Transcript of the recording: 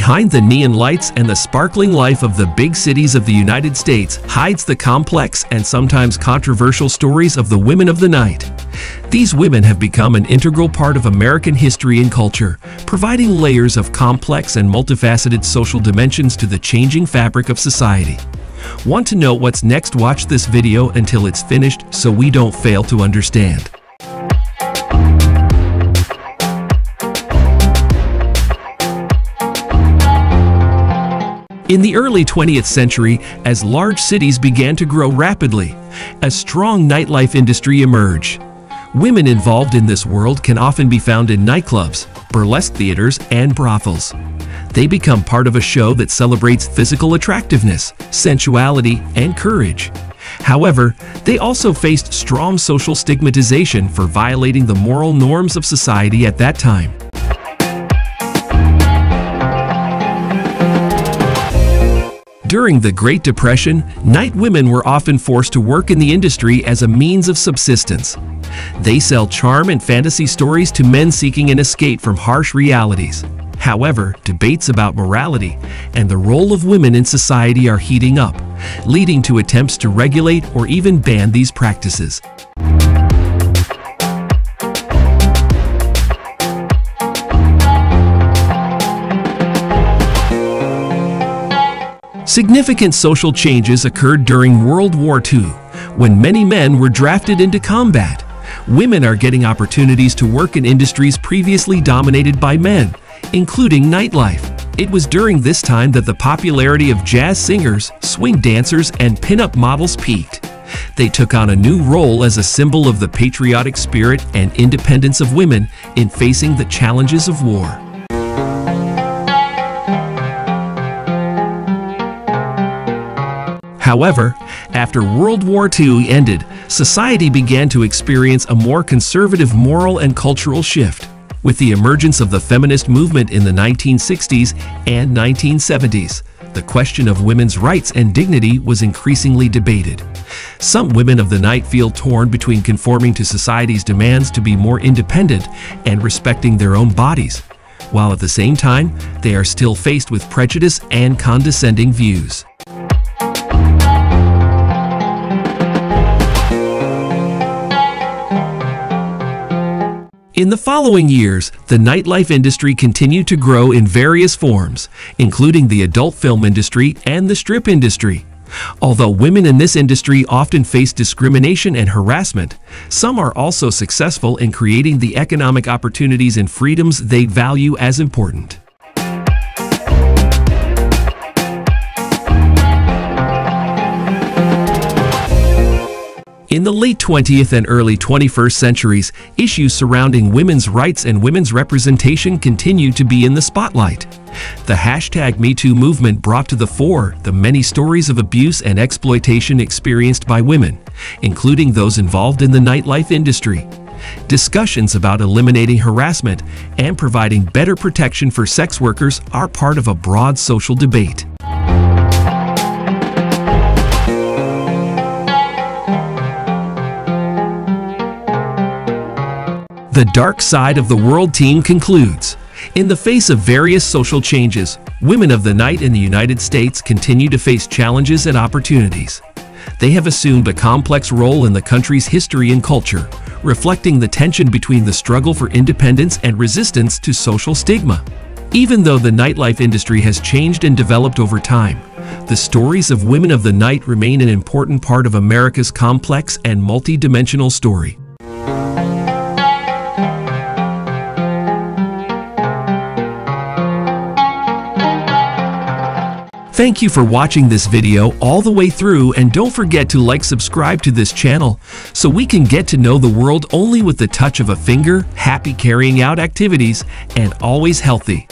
Behind the neon lights and the sparkling life of the big cities of the United States hides the complex and sometimes controversial stories of the women of the night. These women have become an integral part of American history and culture, providing layers of complex and multifaceted social dimensions to the changing fabric of society. Want to know what's next? Watch this video until it's finished so we don't fail to understand. In the early 20th century, as large cities began to grow rapidly, a strong nightlife industry emerged. Women involved in this world can often be found in nightclubs, burlesque theaters, and brothels. They become part of a show that celebrates physical attractiveness, sensuality, and courage. However, they also faced strong social stigmatization for violating the moral norms of society at that time. During the Great Depression, night women were often forced to work in the industry as a means of subsistence. They sell charm and fantasy stories to men seeking an escape from harsh realities. However, debates about morality and the role of women in society are heating up, leading to attempts to regulate or even ban these practices. Significant social changes occurred during World War II, when many men were drafted into combat. Women are getting opportunities to work in industries previously dominated by men, including nightlife. It was during this time that the popularity of jazz singers, swing dancers, and pin-up models peaked. They took on a new role as a symbol of the patriotic spirit and independence of women in facing the challenges of war. However, after World War II ended, society began to experience a more conservative moral and cultural shift. With the emergence of the feminist movement in the 1960s and 1970s, the question of women's rights and dignity was increasingly debated. Some women of the night feel torn between conforming to society's demands to be more independent and respecting their own bodies, while at the same time, they are still faced with prejudice and condescending views. In the following years, the nightlife industry continued to grow in various forms, including the adult film industry and the strip industry. Although women in this industry often face discrimination and harassment, some are also successful in creating the economic opportunities and freedoms they value as important. In the late 20th and early 21st centuries, issues surrounding women's rights and women's representation continued to be in the spotlight. The #MeToo movement brought to the fore the many stories of abuse and exploitation experienced by women, including those involved in the nightlife industry. Discussions about eliminating harassment and providing better protection for sex workers are part of a broad social debate. The Dark Side of the World team concludes. In the face of various social changes, women of the night in the United States continue to face challenges and opportunities. They have assumed a complex role in the country's history and culture, reflecting the tension between the struggle for independence and resistance to social stigma. Even though the nightlife industry has changed and developed over time, the stories of women of the night remain an important part of America's complex and multi-dimensional story. Thank you for watching this video all the way through, and don't forget to subscribe to this channel so we can get to know the world only with the touch of a finger, happy carrying out activities, and always healthy.